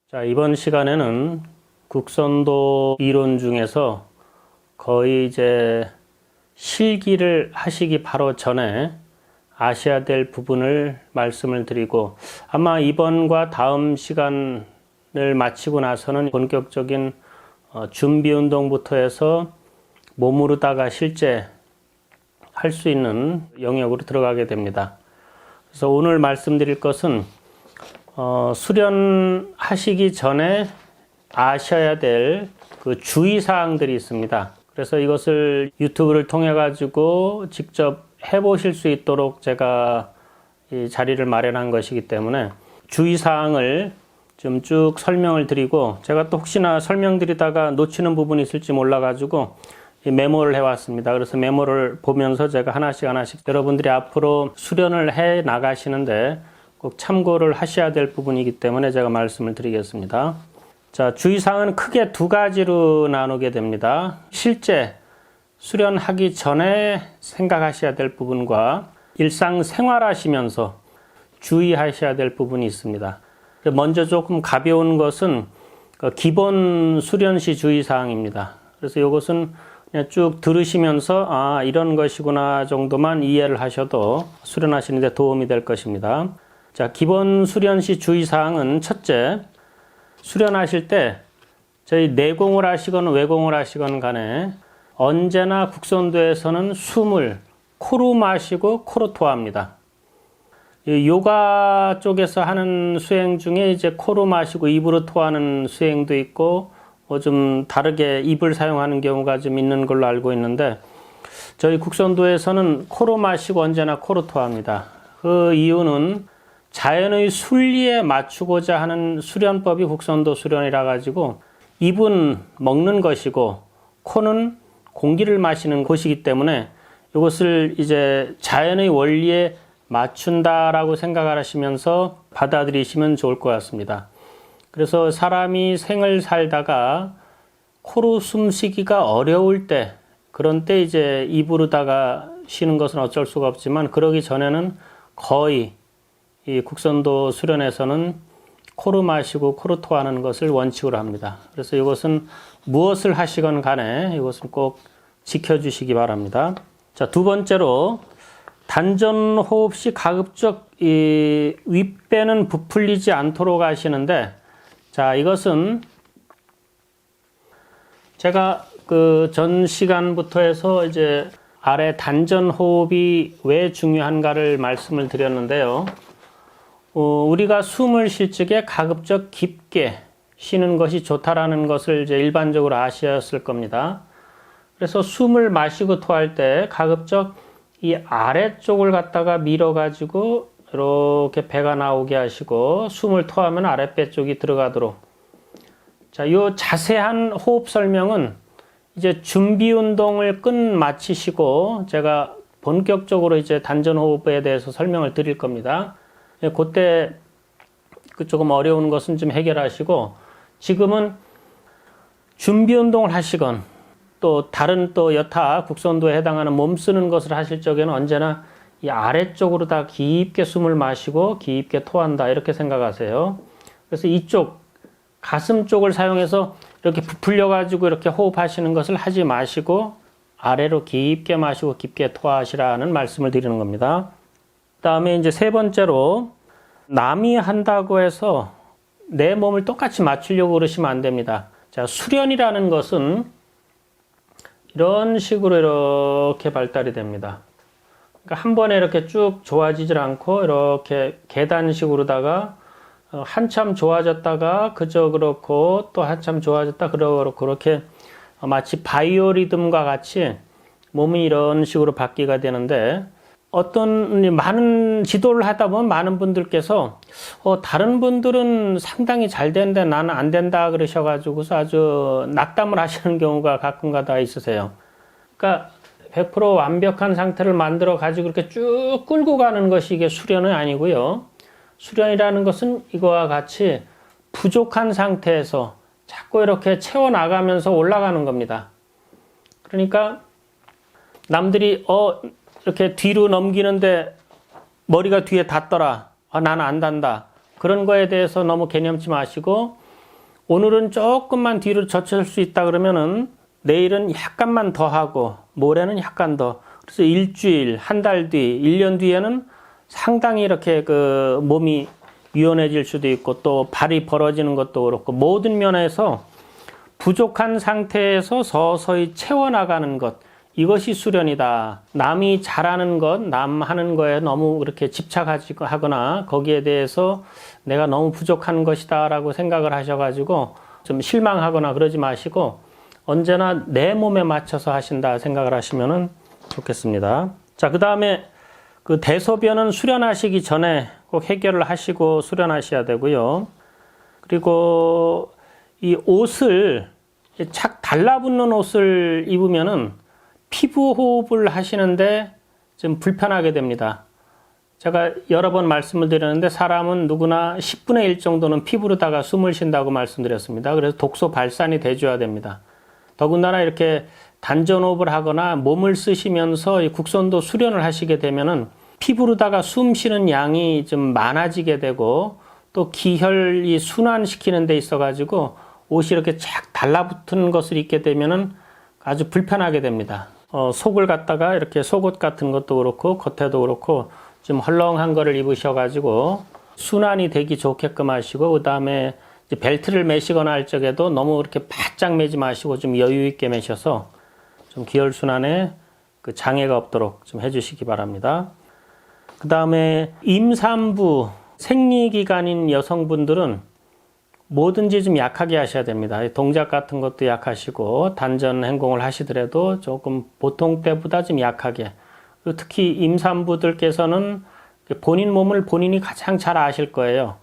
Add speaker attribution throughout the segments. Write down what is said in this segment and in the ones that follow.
Speaker 1: 자, 이번 시간에는 국선도 이론 중에서 거의 이제 실기를 하시기 바로 전에 아셔야 될 부분을 말씀을 드리고, 아마 이번과 다음 시간을 마치고 나서는 본격적인 준비 운동부터 해서 몸으로다가 실제 할 수 있는 영역으로 들어가게 됩니다. 그래서 오늘 말씀드릴 것은 수련하시기 전에 아셔야 될 그 주의사항들이 있습니다. 그래서 이것을 유튜브를 통해 가지고 직접 해보실 수 있도록 제가 이 자리를 마련한 것이기 때문에 주의사항을 좀 쭉 설명을 드리고, 제가 또 혹시나 설명드리다가 놓치는 부분이 있을지 몰라 가지고 이 메모를 해왔습니다. 그래서 메모를 보면서 제가 하나씩 여러분들이 앞으로 수련을 해 나가시는데 꼭 참고를 하셔야 될 부분이기 때문에 제가 말씀을 드리겠습니다. 자, 주의사항은 크게 두 가지로 나누게 됩니다. 실제 수련하기 전에 생각하셔야 될 부분과 일상생활 하시면서 주의하셔야 될 부분이 있습니다. 먼저 조금 가벼운 것은 기본 수련시 주의사항입니다. 그래서 이것은 그냥 쭉 들으시면서 이런 것이구나 정도만 이해를 하셔도 수련하시는 데 도움이 될 것입니다. 자, 기본 수련시 주의사항은 첫째, 수련하실 때 저희 내공을 하시건 외공을 하시건 간에 언제나 국선도에서는 숨을 코로 마시고 코로 토합니다. 이 요가 쪽에서 하는 수행 중에 이제 코로 마시고 입으로 토하는 수행도 있고 좀 다르게 입을 사용하는 경우가 좀 있는 걸로 알고 있는데, 저희 국선도에서는 코로 마시고 언제나 코로 토합니다. 그 이유는 자연의 순리에 맞추고자 하는 수련법이 국선도 수련이라 가지고, 입은 먹는 것이고 코는 공기를 마시는 곳이기 때문에 이것을 이제 자연의 원리에 맞춘다라고 생각을 하시면서 받아들이시면 좋을 것 같습니다. 그래서 사람이 생을 살다가 코로 숨쉬기가 어려울 때, 그런 때 이제 입으로다가 쉬는 것은 어쩔 수가 없지만, 그러기 전에는 거의 이 국선도 수련에서는 코로 마시고 코로 토하는 것을 원칙으로 합니다. 그래서 이것은 무엇을 하시건 간에 이것은 꼭 지켜주시기 바랍니다. 자, 두 번째로 단전 호흡 시 가급적 이 윗배는 부풀리지 않도록 하시는데, 자, 이것은 제가 그 전 시간부터 해서 이제 아래 단전 호흡이 왜 중요한가를 말씀을 드렸는데요. 우리가 숨을 쉴 적에 가급적 깊게 쉬는 것이 좋다라는 것을 이제 일반적으로 아셨을 겁니다. 그래서 숨을 마시고 토할 때 가급적 이 아래쪽을 갖다가 밀어가지고 이렇게 배가 나오게 하시고, 숨을 토하면 아랫배 쪽이 들어가도록. 자, 요 자세한 호흡 설명은 이제 준비 운동을 마치시고 제가 본격적으로 이제 단전 호흡에 대해서 설명을 드릴 겁니다. 그때 조금 어려운 것은 좀 해결하시고, 지금은 준비 운동을 하시건 또 다른 또 여타 국선도에 해당하는 몸 쓰는 것을 하실 적에는 언제나 이 아래쪽으로 다 깊게 숨을 마시고 깊게 토한다, 이렇게 생각하세요. 그래서 이쪽 가슴 쪽을 사용해서 이렇게 부풀려 가지고 이렇게 호흡하시는 것을 하지 마시고 아래로 깊게 마시고 깊게 토하시라는 말씀을 드리는 겁니다. 그다음에 이제 세 번째로, 남이 한다고 해서 내 몸을 똑같이 맞추려고 그러시면 안 됩니다. 자, 수련이라는 것은 이런 식으로 이렇게 발달이 됩니다. 그러니까 한 번에 이렇게 쭉 좋아지질 않고 이렇게 계단식으로다가 한참 좋아졌다가 그저 그렇고 또 한참 좋아졌다 그렇고, 그렇게 마치 바이오리듬과 같이 몸이 이런 식으로 바뀌게 되는데, 어떤 많은 지도를 하다 보면 많은 분들께서 다른 분들은 상당히 잘 되는데 나는 안 된다 그러셔가지고서 아주 낙담을 하시는 경우가 가끔가다 있으세요. 그러니까 100% 완벽한 상태를 만들어 가지고 이렇게 쭉 끌고 가는 것이 이게 수련은 아니고요. 수련이라는 것은 이거와 같이 부족한 상태에서 자꾸 이렇게 채워나가면서 올라가는 겁니다. 그러니까 남들이 이렇게 뒤로 넘기는데 머리가 뒤에 닿더라, 나는 안 닿는다, 그런 거에 대해서 너무 개념치 마시고 오늘은 조금만 뒤로 젖힐 수 있다 그러면은 내일은 약간만 더 하고 모레는 약간 더. 그래서 일주일, 한 달 뒤, 1년 뒤에는 상당히 이렇게 그 몸이 유연해질 수도 있고 또 발이 벌어지는 것도 그렇고 모든 면에서 부족한 상태에서 서서히 채워나가는 것. 이것이 수련이다. 남이 잘하는 것, 남 하는 거에 너무 그렇게 집착하거나 거기에 대해서 내가 너무 부족한 것이다 라고 생각을 하셔가지고 좀 실망하거나 그러지 마시고 언제나 내 몸에 맞춰서 하신다 생각을 하시면 좋겠습니다. 자, 그 다음에 그 대소변은 수련하시기 전에 꼭 해결을 하시고 수련하셔야 되고요. 그리고 이 옷을 착 달라붙는 옷을 입으면은 피부 호흡을 하시는데 좀 불편하게 됩니다. 제가 여러 번 말씀을 드렸는데 사람은 누구나 10분의 1 정도는 피부로다가 숨을 쉰다고 말씀드렸습니다. 그래서 독소 발산이 돼줘야 됩니다. 더군다나 이렇게 단전호흡을 하거나 몸을 쓰시면서 이 국선도 수련을 하시게 되면은 피부로다가 숨 쉬는 양이 좀 많아지게 되고 또 기혈이 순환시키는 데 있어가지고 옷이 이렇게 착 달라붙은 것을 입게 되면은 아주 불편하게 됩니다. 속을 갖다가 이렇게 속옷 같은 것도 그렇고 겉에도 그렇고 좀 헐렁한 거를 입으셔가지고 순환이 되기 좋게끔 하시고 그 다음에 벨트를 매시거나 할 적에도 너무 이렇게 바짝 매지 마시고 좀 여유 있게 매셔서 좀 기혈 순환에 그 장애가 없도록 좀 해주시기 바랍니다. 그 다음에 임산부 생리기간인 여성분들은 뭐든지 좀 약하게 하셔야 됩니다. 동작 같은 것도 약하시고 단전 행동을 하시더라도 조금 보통 때보다 좀 약하게. 그리고 특히 임산부들께서는 본인 몸을 본인이 가장 잘 아실 거예요.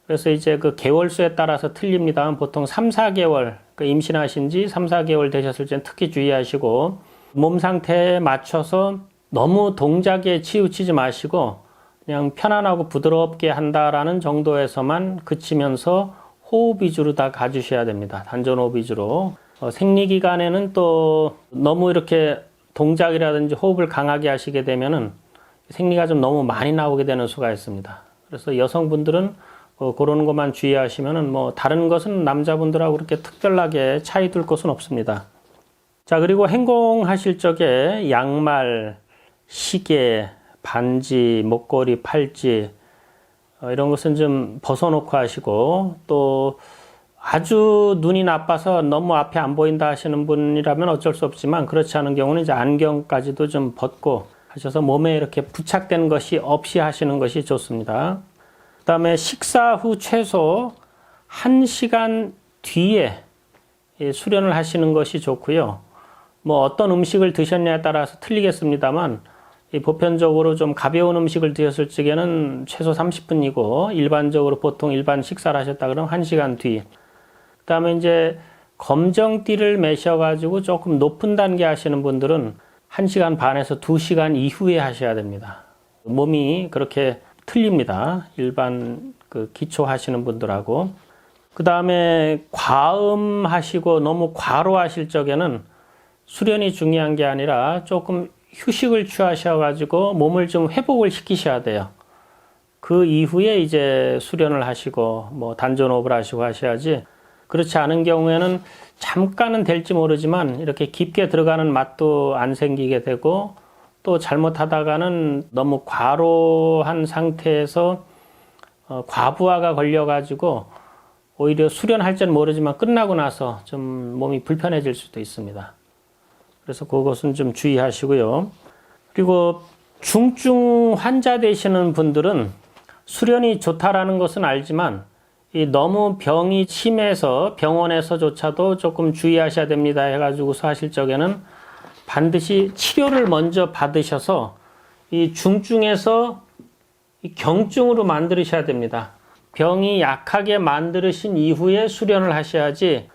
Speaker 1: 그래서 이제 그 개월수에 따라서 틀립니다만 보통 3, 4개월 임신하신 지 3, 4개월 되셨을 때는 특히 주의하시고 몸 상태에 맞춰서 너무 동작에 치우치지 마시고 그냥 편안하고 부드럽게 한다라는 정도에서만 그치면서 호흡 위주로 다 가주셔야 됩니다. 단전호흡 위주로. 생리기간에는 또 너무 이렇게 동작이라든지 호흡을 강하게 하시게 되면은 생리가 좀 너무 많이 나오게 되는 수가 있습니다. 그래서 여성분들은 그런 것만 주의하시면은 뭐 다른 것은 남자분들하고 그렇게 특별하게 차이 둘 것은 없습니다. 자, 그리고 행동하실 적에 양말, 시계, 반지, 목걸이, 팔찌 이런 것은 좀 벗어놓고 하시고 또 아주 눈이 나빠서 너무 앞에 안 보인다 하시는 분이라면 어쩔 수 없지만 그렇지 않은 경우는 이제 안경까지도 좀 벗고 하셔서 몸에 이렇게 부착된 것이 없이 하시는 것이 좋습니다. 그 다음에 식사 후 최소 1시간 뒤에 수련을 하시는 것이 좋고요. 뭐 어떤 음식을 드셨냐에 따라서 틀리겠습니다만 보편적으로 좀 가벼운 음식을 드셨을 적에는 최소 30분이고 일반적으로 보통 일반 식사를 하셨다 그러면 1시간 뒤. 그 다음에 이제 검정띠를 매셔가지고 조금 높은 단계 하시는 분들은 1시간 반에서 2시간 이후에 하셔야 됩니다. 몸이 그렇게 틀립니다. 일반 그 기초 하시는 분들하고. 그 다음에 과음하시고 너무 과로하실 적에는 수련이 중요한 게 아니라 조금 휴식을 취하셔가지고 몸을 좀 회복을 시키셔야 돼요. 그 이후에 이제 수련을 하시고 뭐 단전호흡을 하시고 하셔야지 그렇지 않은 경우에는 잠깐은 될지 모르지만 이렇게 깊게 들어가는 맛도 안 생기게 되고 또 잘못하다가는 너무 과로한 상태에서 과부하가 걸려가지고 오히려 수련할 줄 모르지만 끝나고 나서 좀 몸이 불편해질 수도 있습니다. 그래서 그것은 좀 주의하시고요. 그리고 중증 환자 되시는 분들은 수련이 좋다라는 것은 알지만 너무 병이 심해서 병원에서조차도 조금 주의하셔야 됩니다 해가지고서 하실 적에는 반드시 치료를 먼저 받으셔서 이 중증에서 경증으로 만드셔야 됩니다. 병이 약하게 만드신 이후에 수련을 하셔야지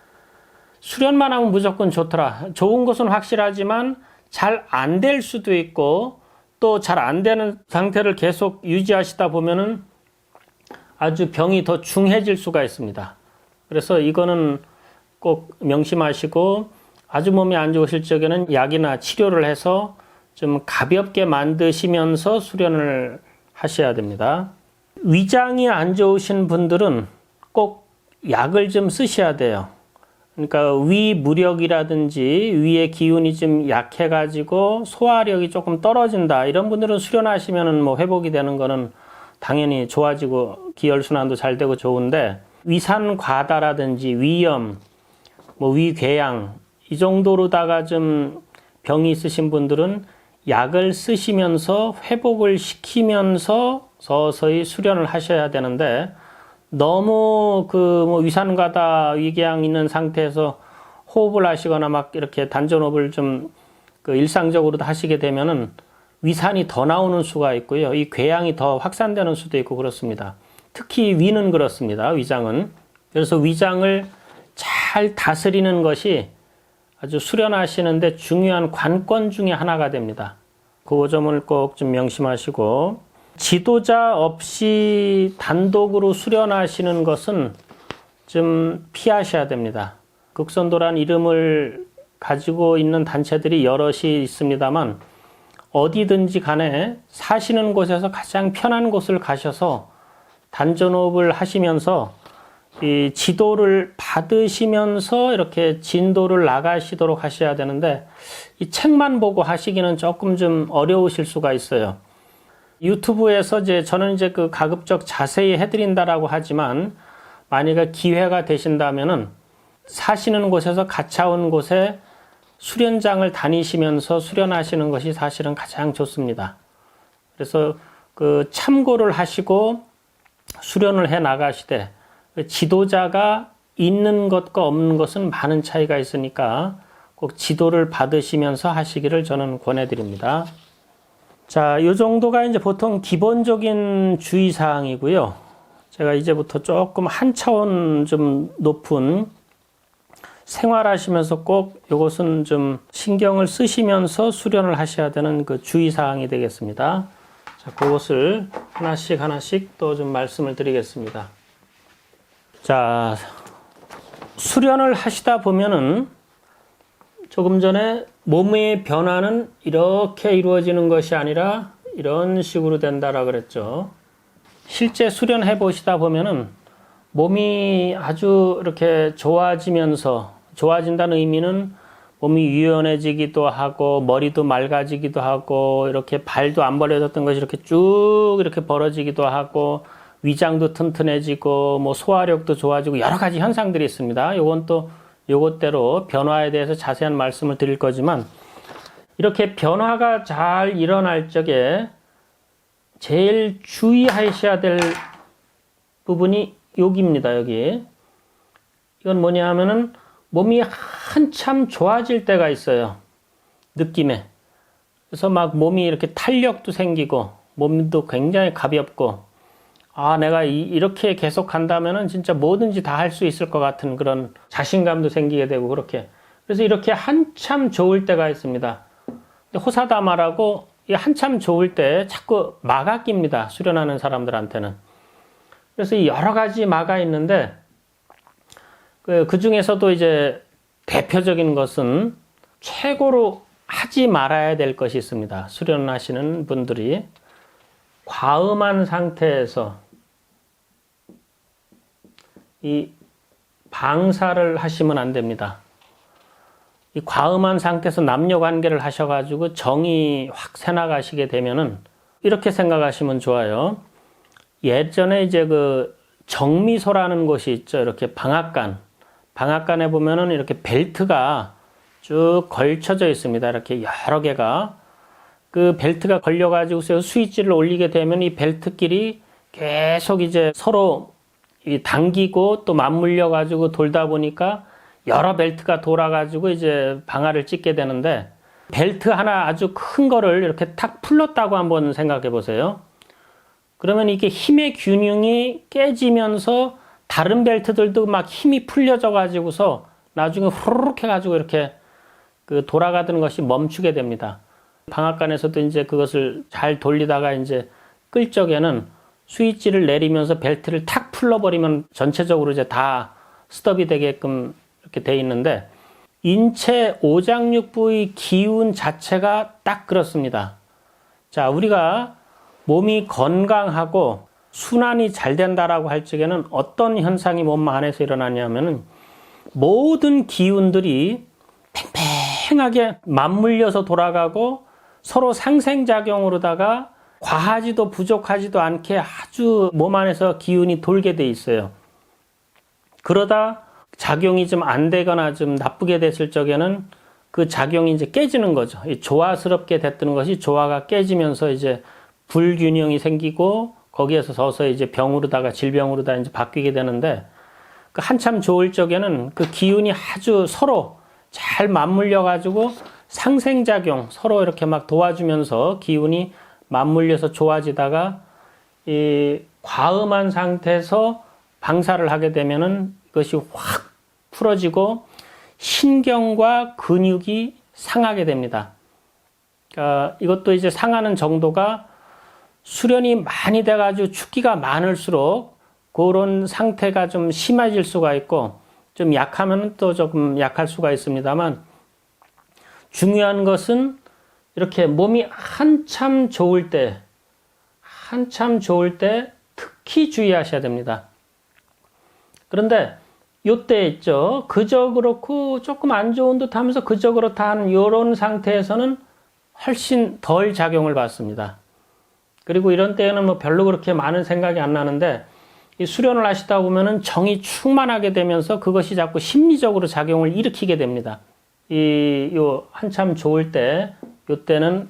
Speaker 1: 수련만 하면 무조건 좋더라. 좋은 것은 확실하지만 잘 안 될 수도 있고 또 잘 안 되는 상태를 계속 유지하시다 보면은 아주 병이 더 중해질 수가 있습니다. 그래서 이거는 꼭 명심하시고 아주 몸이 안 좋으실 적에는 약이나 치료를 해서 좀 가볍게 만드시면서 수련을 하셔야 됩니다. 위장이 안 좋으신 분들은 꼭 약을 좀 쓰셔야 돼요. 그러니까 위 무력이라든지 위의 기운이 좀 약해가지고 소화력이 조금 떨어진다. 이런 분들은 수련하시면은 뭐 회복이 되는 거는 당연히 좋아지고 기혈순환도 잘 되고 좋은데, 위산 과다라든지 위염, 뭐 위궤양 이 정도로다가 좀 병이 있으신 분들은 약을 쓰시면서 회복을 시키면서 서서히 수련을 하셔야 되는데, 너무 뭐 위산과다 위궤양 있는 상태에서 호흡을 하시거나 막 이렇게 단전호흡을 좀 일상적으로도 하시게 되면은 위산이 더 나오는 수가 있고요. 이 궤양이 더 확산되는 수도 있고 그렇습니다. 특히 위는 그렇습니다. 위장은. 그래서 위장을 잘 다스리는 것이 아주 수련하시는데 중요한 관건 중에 하나가 됩니다. 그 점을 꼭 좀 명심하시고, 지도자 없이 단독으로 수련하시는 것은 좀 피하셔야 됩니다. 극선도란 이름을 가지고 있는 단체들이 여럿이 있습니다만, 어디든지 간에 사시는 곳에서 가장 편한 곳을 가셔서 단전호흡을 하시면서 이 지도를 받으시면서 이렇게 진도를 나가시도록 하셔야 되는데, 이 책만 보고 하시기는 조금 좀 어려우실 수가 있어요. 유튜브에서 저는 그 가급적 자세히 해드린다라고 하지만, 만약에 기회가 되신다면은 사시는 곳에서 가까운 곳에 수련장을 다니시면서 수련하시는 것이 사실은 가장 좋습니다. 그래서 참고를 하시고 수련을 해 나가시되, 지도자가 있는 것과 없는 것은 많은 차이가 있으니까 꼭 지도를 받으시면서 하시기를 저는 권해드립니다. 자, 이 정도가 이제 보통 기본적인 주의사항이고요. 제가 이제부터 조금 한 차원 좀 높은, 생활하시면서 꼭 이것은 좀 신경을 쓰시면서 수련을 하셔야 되는 그 주의사항이 되겠습니다. 자, 그것을 하나씩 또 좀 말씀을 드리겠습니다. 자, 수련을 하시다 보면은 조금 전에 몸의 변화는 이렇게 이루어지는 것이 아니라 이런 식으로 된다라고 그랬죠. 실제 수련해 보시다 보면은 몸이 아주 이렇게 좋아진다는 의미는 몸이 유연해지기도 하고 머리도 맑아지기도 하고 이렇게 발도 안 벌어졌던 것이 이렇게 쭉 이렇게 벌어지기도 하고 위장도 튼튼해지고 뭐 소화력도 좋아지고 여러 가지 현상들이 있습니다. 요건 또 요것대로 변화에 대해서 자세한 말씀을 드릴 거지만, 이렇게 변화가 잘 일어날 적에 제일 주의하셔야 될 부분이 여기입니다. 여기. 이건 뭐냐 하면은 몸이 한참 좋아질 때가 있어요. 느낌에. 그래서 막 몸이 이렇게 탄력도 생기고 몸도 굉장히 가볍고, 내가 이렇게 계속 간다면은 진짜 뭐든지 다 할 수 있을 것 같은 그런 자신감도 생기게 되고 그렇게. 그래서 이렇게 한참 좋을 때가 있습니다. 호사다마라고 이 한참 좋을 때 자꾸 마가 낍니다. 수련하는 사람들한테는. 그래서 여러 가지 마가 있는데, 그 중에서도 이제 대표적인 것은 최고로 하지 말아야 될 것이 있습니다. 수련하시는 분들이. 과음한 상태에서 이 방사를 하시면 안 됩니다. 이 과음한 상태에서 남녀 관계를 하셔가지고 정이 확 새나가시게 되면은 이렇게 생각하시면 좋아요. 예전에 이제 그 정미소라는 곳이 있죠. 이렇게 방앗간에 보면은 이렇게 벨트가 쭉 걸쳐져 있습니다. 이렇게 여러 개가. 그 벨트가 걸려가지고서 스위치를 올리게 되면 이 벨트끼리 계속 이제 서로 당기고 또 맞물려가지고 돌다 보니까 여러 벨트가 돌아가지고 이제 방아를 찢게 되는데, 벨트 하나 아주 큰 거를 이렇게 탁 풀렀다고 한번 생각해 보세요. 그러면 이게 힘의 균형이 깨지면서 다른 벨트들도 막 힘이 풀려져 가지고서 나중에 후루룩 해가지고 이렇게 돌아가던 것이 멈추게 됩니다. 방앗간에서도 이제 그것을 잘 돌리다가 이제 끌 적에는 스위치를 내리면서 벨트를 탁 풀러버리면 전체적으로 이제 다 스톱이 되게끔 이렇게 돼 있는데, 인체 오장육부의 기운 자체가 딱 그렇습니다. 자, 우리가 몸이 건강하고 순환이 잘 된다라고 할 적에는 어떤 현상이 몸 안에서 일어나냐면은 모든 기운들이 팽팽하게 맞물려서 돌아가고 서로 상생작용으로다가 과하지도 부족하지도 않게 아주 몸 안에서 기운이 돌게 돼 있어요. 그러다 작용이 좀 안 되거나 좀 나쁘게 됐을 적에는 그 작용이 이제 깨지는 거죠. 조화스럽게 됐던 것이 조화가 깨지면서 이제 불균형이 생기고 거기에서 서서히 이제 병으로다가 질병으로다 이제 바뀌게 되는데 그 한참 좋을 적에는 그 기운이 아주 서로 잘 맞물려 가지고 상생작용 서로 이렇게 막 도와주면서 기운이 맞물려서 좋아지다가 이 과음한 상태에서 방사를 하게 되면은 이것이 확 풀어지고 신경과 근육이 상하게 됩니다. 그러니까 이것도 이제 상하는 정도가 수련이 많이 돼가지고 축기가 많을수록 그런 상태가 좀 심해질 수가 있고 좀 약하면 또 조금 약할 수가 있습니다만 중요한 것은 이렇게 몸이 한참 좋을 때 특히 주의하셔야 됩니다. 그런데 요때 있죠. 그저 그렇고 조금 안 좋은 듯 하면서 그저 그렇다 하는 이런 상태에서는 훨씬 덜 작용을 받습니다. 그리고 이런 때에는 뭐 별로 그렇게 많은 생각이 안 나는데 이 수련을 하시다 보면은 정이 충만하게 되면서 그것이 자꾸 심리적으로 작용을 일으키게 됩니다. 요 한참 좋을 때, 요때는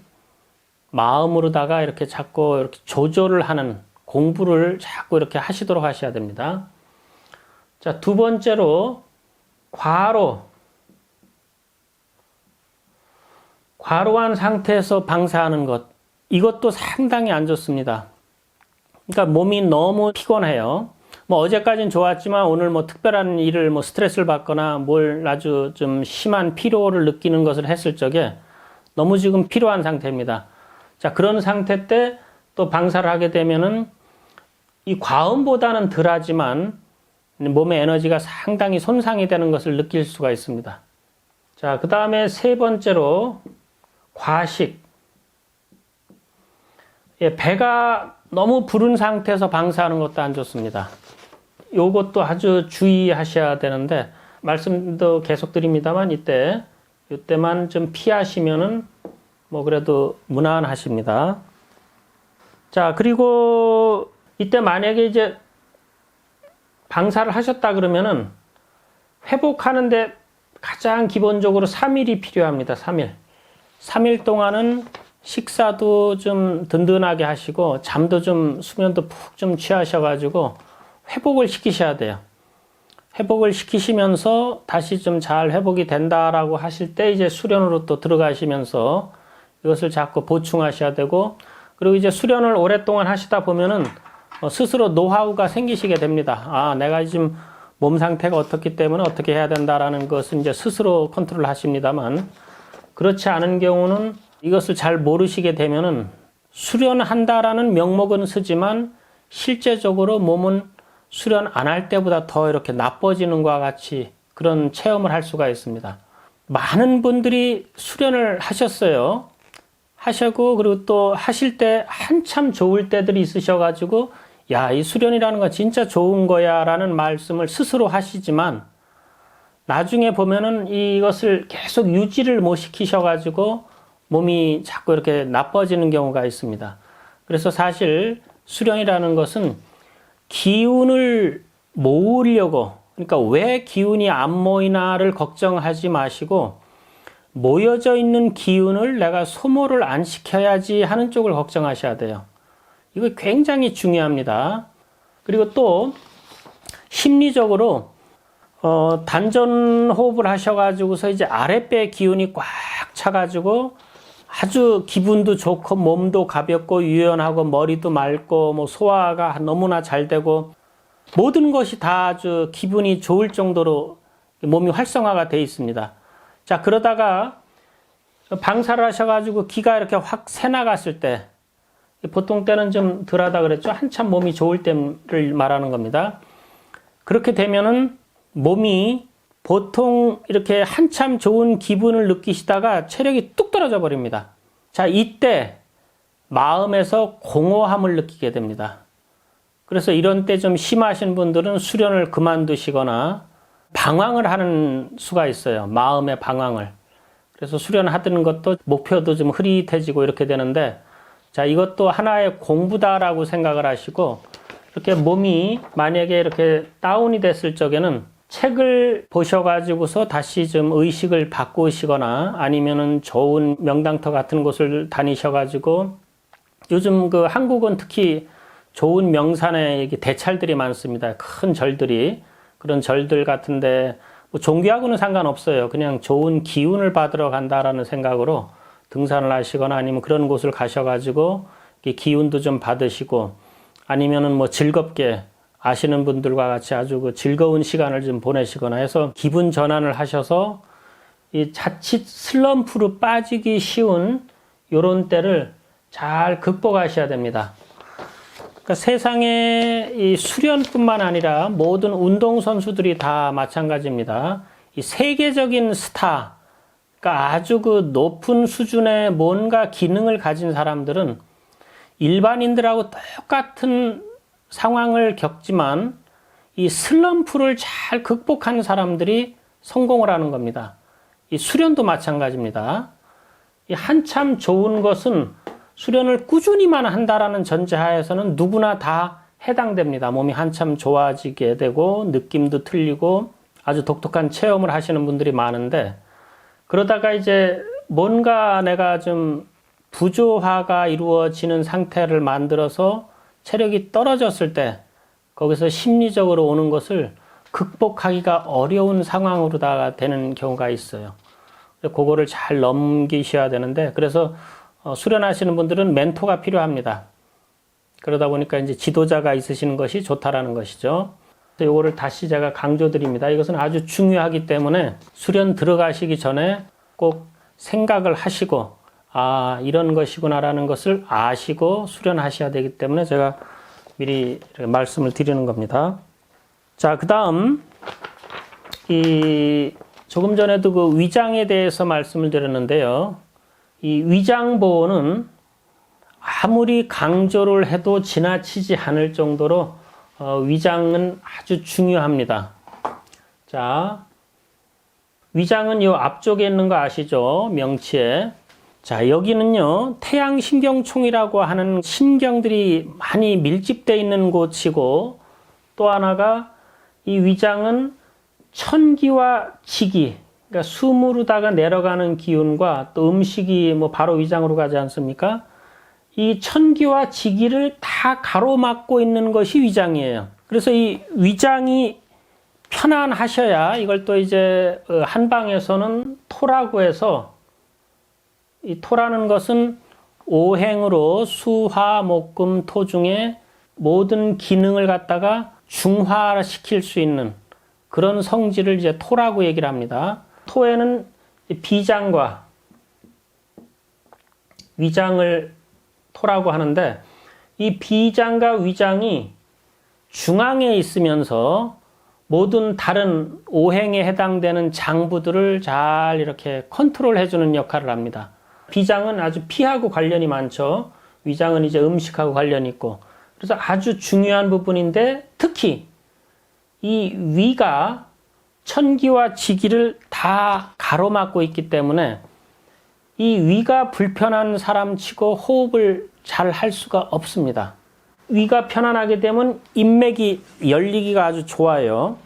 Speaker 1: 마음으로다가 이렇게 자꾸 이렇게 조절을 하는 공부를 자꾸 이렇게 하시도록 하셔야 됩니다. 자, 두 번째로 과로한 상태에서 방사하는 것. 이것도 상당히 안 좋습니다. 그러니까 몸이 너무 피곤해요. 뭐 어제까지는 좋았지만 오늘 뭐 특별한 일을 뭐 스트레스를 받거나 뭘 아주 좀 심한 피로를 느끼는 것을 했을 적에 너무 지금 피로한 상태입니다. 자, 그런 상태 때 또 방사를 하게 되면은 이 과음보다는 덜하지만 몸의 에너지가 상당히 손상이 되는 것을 느낄 수가 있습니다. 자, 그 다음에 세 번째로 과식. 예, 배가 너무 부른 상태에서 방사하는 것도 안 좋습니다. 요것도 아주 주의하셔야 되는데 말씀도 계속 드립니다만 이때만 좀 피하시면은 뭐 그래도 무난하십니다. 자, 그리고 이때 만약에 이제 방사를 하셨다 그러면은 회복하는데 가장 기본적으로 3일이 필요합니다. 3일 동안은 식사도 좀 든든하게 하시고 잠도 좀 수면도 푹 좀 취하셔가지고 회복을 시키셔야 돼요. 회복을 시키시면서 다시 좀 잘 회복이 된다라고 하실 때 이제 수련으로 또 들어가시면서 이것을 자꾸 보충하셔야 되고 그리고 이제 수련을 오랫동안 하시다 보면은 스스로 노하우가 생기시게 됩니다. 아, 내가 지금 몸 상태가 어떻기 때문에 어떻게 해야 된다라는 것은 이제 스스로 컨트롤 하십니다만 그렇지 않은 경우는 이것을 잘 모르시게 되면은 수련한다라는 명목은 쓰지만 실제적으로 몸은 수련 안 할 때보다 더 이렇게 나빠지는 것과 같이 그런 체험을 할 수가 있습니다. 많은 분들이 수련을 하셨어요. 하시고 그리고 또 하실 때 한참 좋을 때들이 있으셔가지고 야, 이 수련이라는 거 진짜 좋은 거야 라는 말씀을 스스로 하시지만 나중에 보면은 이것을 계속 유지를 못 시키셔가지고 몸이 자꾸 이렇게 나빠지는 경우가 있습니다. 그래서 사실 수련이라는 것은 기운을 모으려고, 그러니까 왜 기운이 안 모이나를 걱정하지 마시고 모여져 있는 기운을 내가 소모를 안 시켜야지 하는 쪽을 걱정하셔야 돼요. 이거 굉장히 중요합니다. 그리고 또 심리적으로 단전 호흡을 하셔가지고서 이제 아랫배 기운이 꽉 차가지고 아주 기분도 좋고 몸도 가볍고 유연하고 머리도 맑고 뭐 소화가 너무나 잘 되고 모든 것이 다 아주 기분이 좋을 정도로 몸이 활성화가 되어 있습니다. 자, 그러다가 방사를 하셔가지고 기가 이렇게 확 새나갔을 때 보통 때는 좀 덜하다 그랬죠. 한참 몸이 좋을 때를 말하는 겁니다. 그렇게 되면은 몸이 보통 이렇게 한참 좋은 기분을 느끼시다가 체력이 뚝 떨어져 버립니다. 자, 이때 마음에서 공허함을 느끼게 됩니다. 그래서 이런 때 좀 심하신 분들은 수련을 그만두시거나 방황을 하는 수가 있어요. 마음의 방황을. 그래서 수련하던 것도 목표도 좀 흐릿해지고 이렇게 되는데, 자, 이것도 하나의 공부다라고 생각을 하시고, 이렇게 몸이 만약에 이렇게 다운이 됐을 적에는 책을 보셔가지고서 다시 좀 의식을 바꾸시거나 아니면은 좋은 명당터 같은 곳을 다니셔가지고, 요즘 그 한국은 특히 좋은 명산에 대찰들이 많습니다. 큰 절들이. 그런 절들 같은데, 뭐 종교하고는 상관없어요. 그냥 좋은 기운을 받으러 간다라는 생각으로 등산을 하시거나 아니면 그런 곳을 가셔가지고 기운도 좀 받으시고, 아니면은 뭐 즐겁게 아시는 분들과 같이 아주 그 즐거운 시간을 좀 보내시거나 해서 기분 전환을 하셔서 이 자칫 슬럼프로 빠지기 쉬운 요런 때를 잘 극복하셔야 됩니다. 그러니까 세상에 이 수련뿐만 아니라 모든 운동선수들이 다 마찬가지입니다. 이 세계적인 스타, 그러니까 아주 그 높은 수준의 뭔가 기능을 가진 사람들은 일반인들하고 똑같은 상황을 겪지만 이 슬럼프를 잘 극복하는 사람들이 성공을 하는 겁니다. 이 수련도 마찬가지입니다. 이 한참 좋은 것은 수련을 꾸준히만 한다라는 전제하에서는 누구나 다 해당됩니다. 몸이 한참 좋아지게 되고 느낌도 틀리고 아주 독특한 체험을 하시는 분들이 많은데, 그러다가 이제 뭔가 내가 좀 부조화가 이루어지는 상태를 만들어서 체력이 떨어졌을 때 거기서 심리적으로 오는 것을 극복하기가 어려운 상황으로다가 되는 경우가 있어요. 그거를 잘 넘기셔야 되는데, 그래서 수련하시는 분들은 멘토가 필요합니다. 그러다 보니까 이제 지도자가 있으시는 것이 좋다라는 것이죠. 이거를 다시 제가 강조드립니다. 이것은 아주 중요하기 때문에 수련 들어가시기 전에 꼭 생각을 하시고, 아, 이런 것이구나라는 것을 아시고 수련하셔야 되기 때문에 제가 미리 말씀을 드리는 겁니다. 자, 그 다음, 조금 전에도 그 위장에 대해서 말씀을 드렸는데요. 이 위장보호는 아무리 강조를 해도 지나치지 않을 정도로 위장은 아주 중요합니다. 자, 위장은 이 앞쪽에 있는 거 아시죠? 명치에. 자, 여기는요, 태양신경총이라고 하는 신경들이 많이 밀집되어 있는 곳이고, 또 하나가 이 위장은 천기와 지기, 그러니까 숨으로다가 내려가는 기운과 또 음식이 뭐 바로 위장으로 가지 않습니까? 이 천기와 지기를 다 가로막고 있는 것이 위장이에요. 그래서 이 위장이 편안하셔야, 이걸 또 이제 한방에서는 토라고 해서, 이 토라는 것은 오행으로 수, 화, 목, 금, 토 중에 모든 기능을 갖다가 중화시킬 수 있는 그런 성질을 이제 토라고 얘기를 합니다. 토에는 비장과 위장을 토라고 하는데, 이 비장과 위장이 중앙에 있으면서 모든 다른 오행에 해당되는 장부들을 잘 이렇게 컨트롤해주는 역할을 합니다. 비장은 아주 피하고 관련이 많죠. 위장은 이제 음식하고 관련이 있고. 그래서 아주 중요한 부분인데, 특히 이 위가 천기와 지기를 다 가로막고 있기 때문에 이 위가 불편한 사람치고 호흡을 잘 할 수가 없습니다. 위가 편안하게 되면 인맥이 열리기가 아주 좋아요.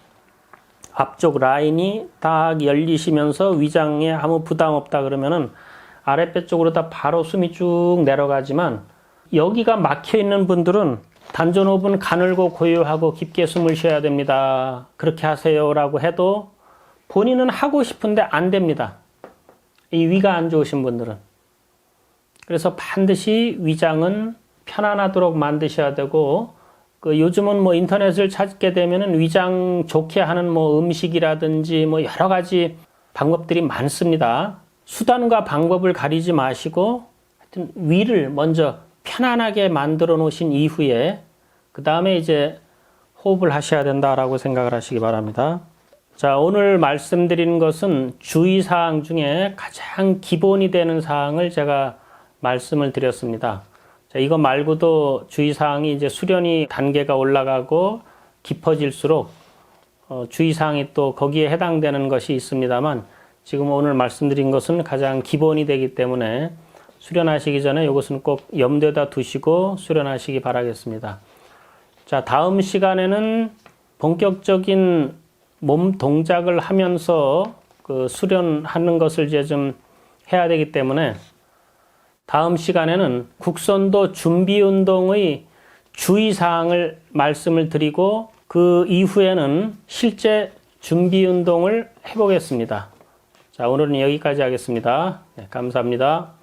Speaker 1: 앞쪽 라인이 딱 열리시면서 위장에 아무 부담 없다 그러면은 아랫배 쪽으로 다 바로 숨이 쭉 내려가지만, 여기가 막혀 있는 분들은 단전호흡은 가늘고 고요하고 깊게 숨을 쉬어야 됩니다. 그렇게 하세요라고 해도 본인은 하고 싶은데 안 됩니다. 이 위가 안 좋으신 분들은. 그래서 반드시 위장은 편안하도록 만드셔야 되고, 그 요즘은 뭐 인터넷을 찾게 되면은 위장 좋게 하는 뭐 음식이라든지 뭐 여러 가지 방법들이 많습니다. 수단과 방법을 가리지 마시고 하여튼 위를 먼저 편안하게 만들어 놓으신 이후에 그 다음에 이제 호흡을 하셔야 된다라고 생각을 하시기 바랍니다. 자, 오늘 말씀드린 것은 주의사항 중에 가장 기본이 되는 사항을 제가 말씀을 드렸습니다. 자, 이거 말고도 주의사항이 이제 수련이 단계가 올라가고 깊어질수록 주의사항이 또 거기에 해당되는 것이 있습니다만 지금 오늘 말씀드린 것은 가장 기본이 되기 때문에 수련하시기 전에 이것은 꼭 염두에다 두시고 수련하시기 바라겠습니다. 자, 다음 시간에는 본격적인 몸 동작을 하면서 그 수련하는 것을 이제 좀 해야 되기 때문에 다음 시간에는 국선도 준비 운동의 주의사항을 말씀을 드리고 그 이후에는 실제 준비 운동을 해보겠습니다. 자, 오늘은 여기까지 하겠습니다. 네, 감사합니다.